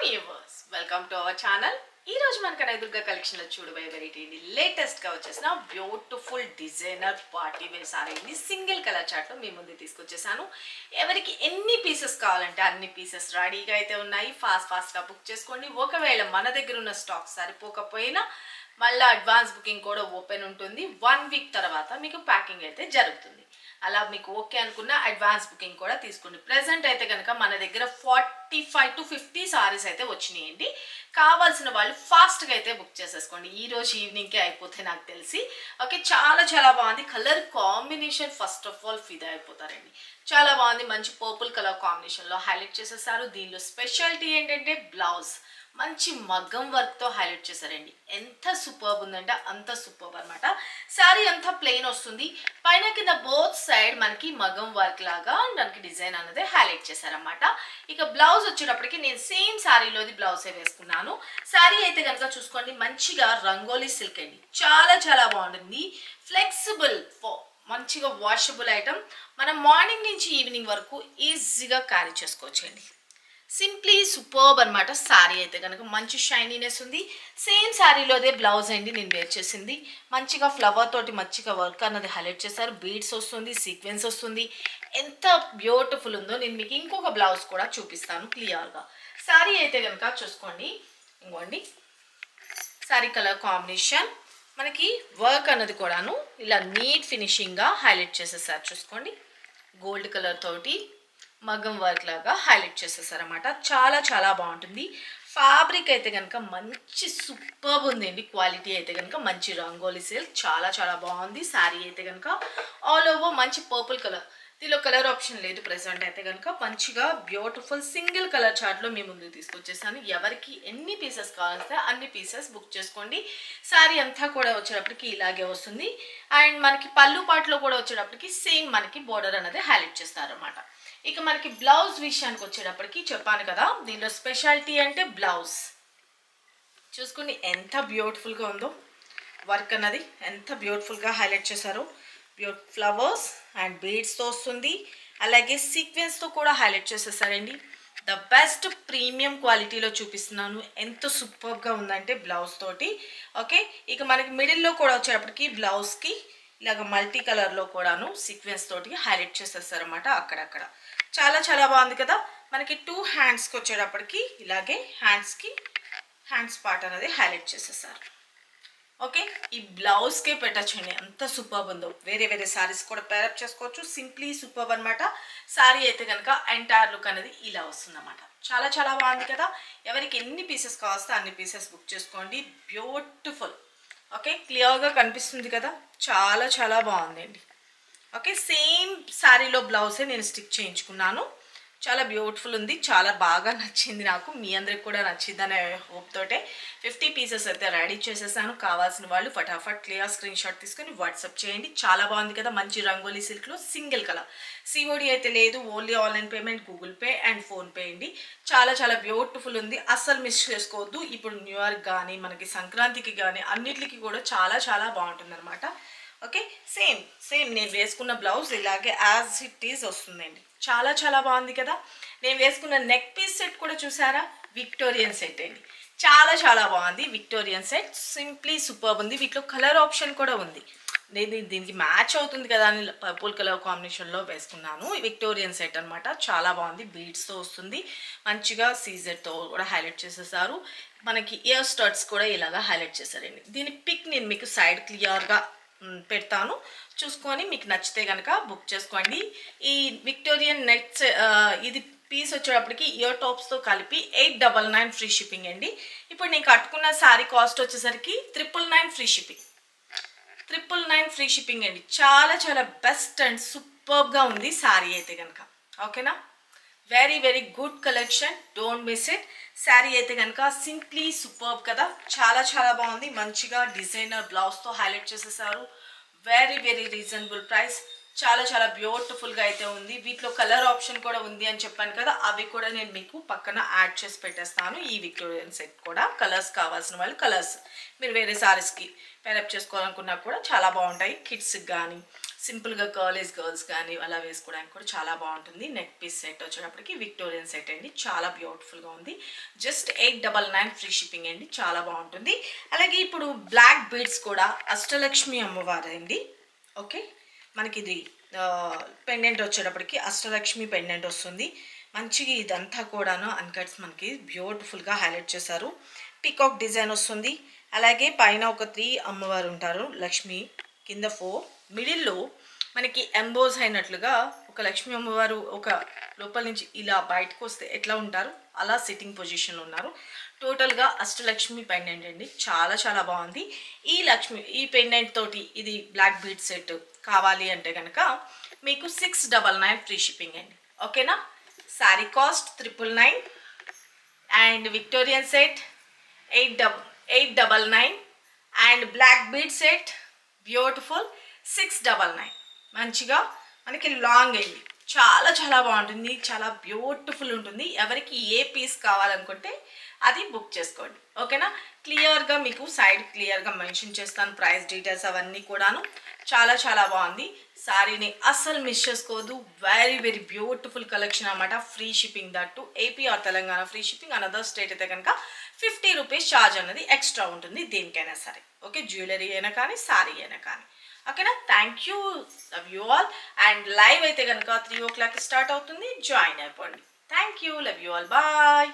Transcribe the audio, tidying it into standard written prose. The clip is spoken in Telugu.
viewers, welcome to our channel. ఈ రోజు మన కనదుర్గ కలెక్షన్ లో చూడబోయే వెరైటీ లేటెస్ట్ గా వచ్చేసిన బ్యూటిఫుల్ డిజైనర్ పార్టీ వేర్ సారీని సింగిల్ కలర్ చార్ట్ లో మీ ముందు తీసుకొచ్చేసాను. ఎవరికి ఎన్ని పీసెస్ కావాలంటే అన్ని పీసెస్ రెడీగా అయితే ఉన్నాయి. ఫాస్ట్ గా బుక్ చేసుకోండి. ఒకవేళ మన దగ్గర ఉన్న స్టాక్ సరిపోకపోయినా మళ్ళీ అడ్వాన్స్ బుకింగ్ కూడా ఓపెన్ ఉంటుంది. 1 వీక్ తర్వాత మీకు ప్యాకింగ్ అయితే జరుగుతుంది. అలా మీకు ఓకే అనుకున్న అడ్వాన్స్ బుకింగ్ కూడా తీసుకోండి. ప్రెసెంట్ అయితే కనుక మన దగ్గర 45 to 50 సారీస్ అయితే వచ్చినాయండి. కావాల్సిన వాళ్ళు ఫాస్ట్గా అయితే బుక్ చేసేసుకోండి. ఈ రోజు ఈవినింగ్కే అయిపోతే నాకు తెలిసి. ఓకే, చాలా బాగుంది. Colour combination first of all ఫిదా అయిపోతారండి. చాలా బాగుంది. మంచి పర్పుల్ కలర్ కాంబినేషన్లో హైలైట్ చేసేసారు. దీనిలో స్పెషాలిటీ ఏంటంటే బ్లౌజ్ మంచి మగ్గం వర్క్తో హైలైట్ చేశారండి. ఎంత సూపర్బ్ ఉందంటే అంత సూపర్బ్ అనమాట. శారీ అంతా ప్లెయిన్ వస్తుంది. పైన కింద బోత్ సైడ్ మనకి మగ్గం వర్క్ లాగా దానికి డిజైన్ అనేది హైలైట్ చేశారనమాట. ఇక బ్లౌజ్ వచ్చేటప్పటికి నేను సేమ్ శారీలోది బ్లౌజే వేసుకున్నాను. శారీ అయితే కనుక చూసుకోండి, మంచిగా రంగోలీ సిల్క్ అండి. చాలా బాగుంటుంది. ఫ్లెక్సిబుల్, మంచిగా వాషబుల్ ఐటమ్. మనం మార్నింగ్ నుంచి ఈవినింగ్ వరకు ఈజీగా క్యారీ చేసుకోవచ్చండి. సింప్లీ సూపర్బ్ అనమాట. శారీ అయితే కనుక మంచి షైనీనెస్ ఉంది. సేమ్ శారీలోదే బ్లౌజ్ అండి నేను వేర్ చేసింది. మంచిగా ఫ్లవర్ తోటి మంచిగా వర్క్ అన్నది హైలైట్ చేశారు. బీడ్స్ వస్తుంది, సీక్వెన్స్ వస్తుంది. ఎంత బ్యూటిఫుల్ ఉందో నేను మీకు ఇంకొక బ్లౌజ్ కూడా చూపిస్తాను క్లియర్గా. శారీ అయితే కనుక చూసుకోండి, ఇంకోండి శారీ కలర్ కాంబినేషన్ మనకి వర్క్ అన్నది కూడాను ఇలా నీట్ ఫినిషింగ్గా హైలైట్ చేసేసారు. చూసుకోండి, గోల్డ్ కలర్ తోటి మగ్గం వర్క్ లాగా హైలైట్ చేసేసారన్నమాట. చాలా బాగుంటుంది. ఫ్యాబ్రిక్ అయితే కనుక మంచి సూపర్బ్ ఉందండి. క్వాలిటీ అయితే కనుక మంచి రంగోలీ సిల్క్ చాలా బాగుంది. శారీ అయితే కనుక ఆల్ ఓవర్ మంచి పర్పుల్ కలర్. దీనిలో కలర్ ఆప్షన్ లేదు ప్రెసెంట్. అయితే కనుక మంచిగా బ్యూటిఫుల్ సింగిల్ కలర్ చార్ట్లో మీ ముందు తీసుకొచ్చేసాను. ఎవరికి ఎన్ని పీసెస్ కావాలంటే అన్ని పీసెస్ బుక్ చేసుకోండి. శారీ అంతా కూడా వచ్చేటప్పటికి ఇలాగే వస్తుంది. అండ్ మనకి పళ్ళు పాటలో కూడా వచ్చేటప్పటికి సేమ్ మనకి బోర్డర్ అనేది హైలైట్ చేస్తారన్నమాట. ఇక మనకి బ్లౌజ్ విషయానికి వచ్చేటప్పటికి చెప్పాను కదా, దీనిలో స్పెషాలిటీ అంటే బ్లౌజ్ చూసుకోండి ఎంత బ్యూటిఫుల్గా ఉందో. వర్క్ అన్నది ఎంత బ్యూటిఫుల్గా హైలైట్ చేశారో. ఫ్లవర్స్ అండ్ బీడ్స్తో వస్తుంది. అలాగే సీక్వెన్స్తో కూడా హైలైట్ చేసేసారండి. ద బెస్ట్ ప్రీమియం క్వాలిటీలో చూపిస్తున్నాను. ఎంత సూపర్గా ఉందంటే బ్లౌజ్ తోటి. ఓకే, ఇక మనకి మిడిల్లో కూడా వచ్చేటప్పటికి బ్లౌజ్కి ఇలాగ మల్టీ కలర్లో కూడాను సీక్వెన్స్ తోటి హైలైట్ చేసేస్తారన్నమాట. అక్కడక్కడ చాలా బాగుంది కదా. మనకి 2 హ్యాండ్స్కి వచ్చేటప్పటికి ఇలాగే హ్యాండ్స్ పార్ట్ అనేది హైలైట్ చేసేసారు. ఓకే, ఈ బ్లౌజ్కే పెట్టచ్చండి, అంత సూపర్బ్ ఉందో. వేరే శారీస్ కూడా పేరప్ చేసుకోవచ్చు. సింప్లీ సూపర్బ్ అనమాట. శారీ అయితే కనుక ఎంటైర్ లుక్ అనేది ఇలా వస్తుందన్నమాట. చాలా బాగుంది కదా. ఎవరికి ఎన్ని పీసెస్ కావస్తే అన్ని పీసెస్ బుక్ చేసుకోండి. బ్యూటిఫుల్. ఓకే, క్లియర్గా కనిపిస్తుంది కదా. చాలా బాగుందండి. ఓకే, సేమ్ శారీలో బ్లౌజే నేను స్టిక్ చేయించుకున్నాను. చాలా బ్యూటిఫుల్ ఉంది. చాలా బాగా నచ్చింది నాకు. మీ అందరికి కూడా నచ్చిందనే హోప్ తోటే 50 పీసెస్ అయితే రెడీ చేసేసాను. కావాల్సిన వాళ్ళు ఫటాఫట్ క్లియర్ స్క్రీన్ షాట్ తీసుకొని వాట్సాప్ చేయండి. చాలా బాగుంది కదా. మంచి రంగోలీ సిల్క్లో సింగిల్ కలర్. సిఓడి అయితే లేదు, only online payment, Google pay and PhonePe అండి. చాలా బ్యూటిఫుల్ ఉంది. అస్సలు మిస్ చేసుకోవద్దు. ఇప్పుడు న్యూ ఇయర్ కానీ మనకి సంక్రాంతికి కానీ అన్నిటికీ కూడా చాలా బాగుంటుంది అనమాట. ఓకే, సేమ్ నేను వేసుకున్న బ్లౌజ్ ఇలాగే యాజ్ ఇట్ ఈజ్ వస్తుందండి. చాలా బాగుంది కదా. నేను వేసుకున్న నెక్ పీస్ సెట్ కూడా చూసారా, విక్టోరియన్ సెట్ అండి. చాలా బాగుంది. విక్టోరియన్ సెట్ సింప్లీ సూపర్బ్ ఉంది. వీటిలో కలర్ ఆప్షన్ కూడా ఉంది. నేను దీనికి మ్యాచ్ అవుతుంది కదా అని పర్పుల్ కలర్ కాంబినేషన్లో వేసుకున్నాను. విక్టోరియన్ సెట్ అనమాట. చాలా బాగుంది. బీడ్స్తో వస్తుంది. మంచిగా సీజర్తో కూడా హైలైట్ చేసేసారు. మనకి ఇయర్ స్టడ్స్ కూడా ఇలాగా హైలైట్ చేశారండి. దీని పిక్ నేను మీకు సైడ్ క్లియర్గా పెడతాను, చూసుకొని మీకు నచ్చితే కనుక బుక్ చేసుకోండి. ఈ విక్టోరియన్ నెట్స్ ఇది పీస్ వచ్చేటప్పటికి ఇయర్ టాప్స్తో కలిపి 899 ఫ్రీ షిప్పింగ్ అండి. ఇప్పుడు నేను కట్టుకున్న శారీ కాస్ట్ వచ్చేసరికి 999 ఫ్రీ షిప్పింగ్. 999 ఫ్రీ షిప్పింగ్ అండి. చాలా బెస్ట్ అండ్ సూపర్గా ఉంది శారీ అయితే కనుక. ఓకేనా, very good collection. Don't miss it. Sari అయితే కనుక సింప్లీ సూపర్బ్ కదా. చాలా బాగుంది. మంచిగా డిజైనర్ బ్లౌజ్తో హైలైట్ చేసేసారు. Very reasonable price. చాలా బ్యూటిఫుల్గా అయితే ఉంది. వీటిలో కలర్ ఆప్షన్ కూడా ఉంది అని చెప్పాను కదా, అవి కూడా నేను మీకు పక్కన యాడ్ చేసి పెట్టేస్తాను. ఈ విక్టోరియన్ సెట్ కూడా కలర్స్ కావాల్సిన వాళ్ళు కలర్స్ మీరు వేరే సారీస్కి పేరప్ చేసుకోవాలనుకున్నా కూడా చాలా బాగుంటాయి. కిడ్స్కి కానీ సింపుల్గా కాలేజ్ గర్ల్స్ కానీ అలా వేసుకోవడానికి కూడా చాలా బాగుంటుంది. నెక్ పీస్ సెట్ వచ్చేటప్పటికి విక్టోరియన్ సెట్ అండి, చాలా బ్యూటిఫుల్గా ఉంది. జస్ట్ 899 ఫ్రీ షిప్పింగ్ అండి, చాలా బాగుంటుంది. అలాగే ఇప్పుడు బ్లాక్ బీడ్స్ కూడా అష్టలక్ష్మి అమ్మవారు అండి. ఓకే, మనకి ఇది పెండెంట్ వచ్చేటప్పటికి అష్టలక్ష్మి పెండెంట్ వస్తుంది. మంచిగా ఇదంతా కూడాను అన్కట్స్ మనకి బ్యూటిఫుల్గా హైలైట్ చేశారు. పీకాక్ డిజైన్ వస్తుంది. అలాగే పైన ఒక 3 అమ్మవారు ఉంటారు, లక్ష్మి కింద 4, మిడిల్లో మనకి ఎంబోజ్ అయినట్లుగా ఒక లక్ష్మీ అమ్మవారు ఒక లోపల నుంచి ఇలా బయటకు వస్తే ఎట్లా ఉంటారు అలా సిట్టింగ్ పొజిషన్లో ఉన్నారు. టోటల్గా అష్టలక్ష్మి పెండెంట్ అండి, చాలా చాలా బాగుంది. ఈ పెండెంట్ తోటి ఇది బ్లాక్ బీడ్ సెట్ కావాలి అంటే కనుక మీకు 699 ఫ్రీ షిప్పింగ్ అండి. ఓకేనా, sari cost 999 and Victorian set 899 and black bead set beautiful 699. మంచిగా మనకి లాంగ్ అండి, చాలా చాలా బాగుంటుంది, చాలా బ్యూటిఫుల్ ఉంటుంది. ఎవరికి ఏ పీస్ కావాలనుకుంటే అది బుక్ చేసుకోండి. ఓకేనా, క్లియర్గా మీకు సైడ్ క్లియర్గా మెన్షన్ చేస్తాను, ప్రైస్ డీటెయిల్స్ అవన్నీ కూడాను. చాలా చాలా బాగుంది. సారీని అస్సలు మిస్ చేసుకోవద్దు. వెరీ వెరీ బ్యూటిఫుల్ కలెక్షన్ అనమాట. Free shipping, that AP or Telangana free shipping. Another state అయితే కనుక 50 రూపీస్ ఛార్జ్ అనేది ఎక్స్ట్రా ఉంటుంది దేనికైనా సరే. ఓకే, జ్యువెలరీ అయినా కానీ సారీ అయినా కానీ. ఓకేనా, thank you, love you all. And live అయితే కనుక 3 o'clock స్టార్ట్ అవుతుంది, జాయిన్ అయిపోండి. Thank you, love you all, bye.